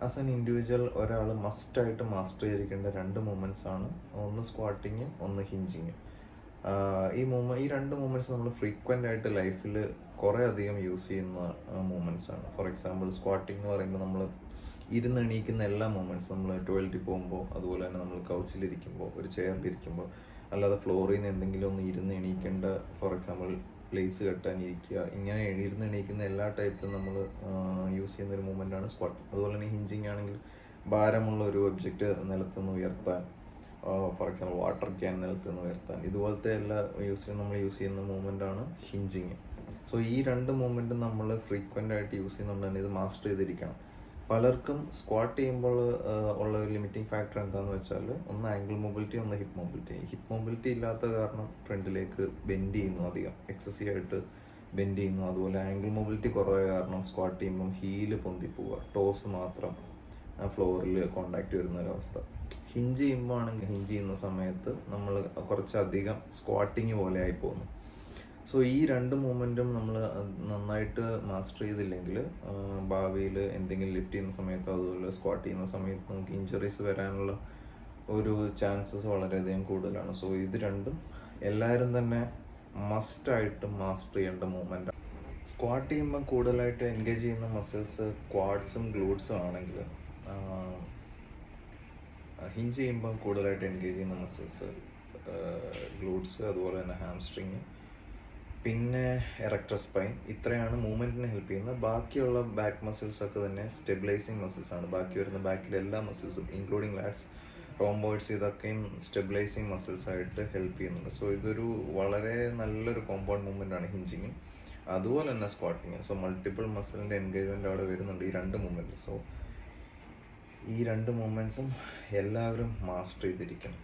As an individual ഒരാൾ മസ്റ്റായിട്ട് master ചെയ്തിരിക്കേണ്ട രണ്ട് മൂമെൻറ്റ്സ് ആണ്. ഒന്ന് സ്ക്വാട്ടിങ്ങും ഒന്ന് ഹിഞ്ചിങ്ങും. ഈ രണ്ട് മൂമെൻറ്റ്സ് നമ്മൾ ഫ്രീക്വൻ്റ് ആയിട്ട് ലൈഫിൽ കുറേ അധികം യൂസ് ചെയ്യുന്ന മൂമെൻറ്റ്സ് ആണ്. ഫോർ എക്സാമ്പിൾ സ്ക്വാട്ടിംഗ് എന്ന് പറയുമ്പോൾ നമ്മൾ ഇരുന്ന് എണീക്കുന്ന എല്ലാ മൂമെൻറ്റ്സും, നമ്മൾ ടോയ്ലറ്റിൽ പോകുമ്പോൾ, അതുപോലെ തന്നെ നമ്മൾ കൗച്ചിലിരിക്കുമ്പോൾ, ഒരു ചെയറിലിരിക്കുമ്പോൾ, അല്ലാതെ ഫ്ലോറിൽ നിന്ന് എന്തെങ്കിലും ഒന്ന് ഇരുന്ന് എണീക്കേണ്ട, ഫോർ എക്സാമ്പിൾ ലേസ് കെട്ടാനിരിക്കുക, ഇങ്ങനെ ഇരുന്ന് എണീക്കുന്ന എല്ലാ ടൈപ്പിലും നമ്മൾ യൂസ് ചെയ്യുന്ന ഒരു മൂവ്മെൻ്റാണ് സ്ക്വാട്ട്. അതുപോലെ തന്നെ ഹിഞ്ചിങ് ആണെങ്കിൽ ഭാരമുള്ള ഒരു ഒബ്ജക്റ്റ് നിലത്തുനിന്ന് ഉയർത്താൻ, ഫോർ എക്സാമ്പിൾ വാട്ടർ ക്യാൻ നിലത്തുനിന്ന് ഉയർത്താൻ, ഇതുപോലത്തെ എല്ലാ നമ്മൾ യൂസ് ചെയ്യുന്ന മൂവ്മെൻ്റാണ് ഹിഞ്ചിങ്. സോ ഈ രണ്ട് മൂവ്മെൻറ്റും നമ്മൾ ഫ്രീക്വൻ്റ് ആയിട്ട് യൂസ് ചെയ്യുന്നുണ്ട് തന്നെ ഇത് മാസ്റ്റർ ചെയ്തിരിക്കണം. പലർക്കും സ്ക്വാട്ട് ചെയ്യുമ്പോൾ ഉള്ള ഒരു ലിമിറ്റിംഗ് ഫാക്ടർ എന്താണെന്ന് വെച്ചാൽ, ഒന്ന് ആംഗിൾ മൊബിലിറ്റി, ഒന്ന് ഹിപ്പ് മൊബിലിറ്റി. ഹിപ്പ് മൊബിലിറ്റി ഇല്ലാത്ത കാരണം ഫ്രണ്ടിലേക്ക് ബെൻഡ് ചെയ്യുന്നു, അധികം എക്സസീവ് ആയിട്ട് ബെൻഡ് ചെയ്യുന്നു. അതുപോലെ ആംഗിൾ മൊബിലിറ്റി കുറവായ കാരണം സ്ക്വാട്ട് ചെയ്യുമ്പം ഹീല് പൊന്തി പോവുക, ടോസ് മാത്രം ഫ്ലോറിൽ കോണ്ടാക്ട് വരുന്ന ഒരവസ്ഥ. ഹിഞ്ച് ചെയ്യുമ്പോൾ ആണെങ്കിൽ ഹിഞ്ച് ചെയ്യുന്ന സമയത്ത് നമ്മൾ കുറച്ചധികം സ്ക്വാട്ടിങ് പോലെ ആയി പോകുന്നു. സോ ഈ രണ്ട് മൂവ്മെൻറ്റും നമ്മൾ നന്നായിട്ട് മാസ്റ്റർ ചെയ്തില്ലെങ്കിൽ ഭാവിയിൽ എന്തെങ്കിലും ലിഫ്റ്റ് ചെയ്യുന്ന സമയത്തോ അതുപോലെ സ്ക്വാട്ട് ചെയ്യുന്ന സമയത്ത് നമുക്ക് ഇഞ്ചുറീസ് വരാനുള്ള ഒരു ചാൻസസ് വളരെയധികം കൂടുതലാണ്. സോ ഇത് രണ്ടും എല്ലാവരും തന്നെ മസ്റ്റായിട്ട് മാസ്റ്റർ ചെയ്യേണ്ട മൂവ്മെൻറ്റാണ്. സ്ക്വാട്ട് ചെയ്യുമ്പോൾ കൂടുതലായിട്ട് എൻഗേജ് ചെയ്യുന്ന മസിൽസ് ക്വാഡ്സും ഗ്ലൂട്ട്സും ആണെങ്കിൽ, ഹിഞ്ച് ചെയ്യുമ്പോൾ കൂടുതലായിട്ട് എൻഗേജ് ചെയ്യുന്ന മസിൽസ് ഗ്ലൂട്ട്സ്, അതുപോലെ തന്നെ ഹാംസ്ട്രിങ്, പിന്നെ എറക്ടർ സ്പൈൻ. ഇത്രയാണ് മൂവ്മെൻറ്റിനെ ഹെൽപ്പ് ചെയ്യുന്നത്. ബാക്കിയുള്ള ബാക്ക് മസിൽസ് ഒക്കെ തന്നെ സ്റ്റെബിലൈസിങ് മസിൽസ് ആണ്. ബാക്കി വരുന്ന ബാക്കിലെ എല്ലാ മസിൽസും ഇൻക്ലൂഡിങ് ലാറ്റ്സ്, റോംബോയിഡ്സ്, ഇതൊക്കെയും സ്റ്റെബിലൈസിങ് മസിൽസ് ആയിട്ട് ഹെൽപ്പ് ചെയ്യുന്നുണ്ട്. സോ ഇതൊരു വളരെ നല്ലൊരു കോമ്പൗണ്ട് മൂവ്മെൻ്റ് ആണ് ഹിഞ്ചിങ്ങും, അതുപോലെ തന്നെ സ്ക്വാട്ടിങ്. സോ മൾട്ടിപ്പിൾ മസിലിൻ്റെ എൻഗേജ്മെൻ്റ് അവിടെ വരുന്നുണ്ട് ഈ രണ്ട് മൂവ്മെൻറ്റ്. സോ ഈ രണ്ട് മൂവ്മെൻറ്റ്സും എല്ലാവരും മാസ്റ്റർ ചെയ്തിരിക്കണം.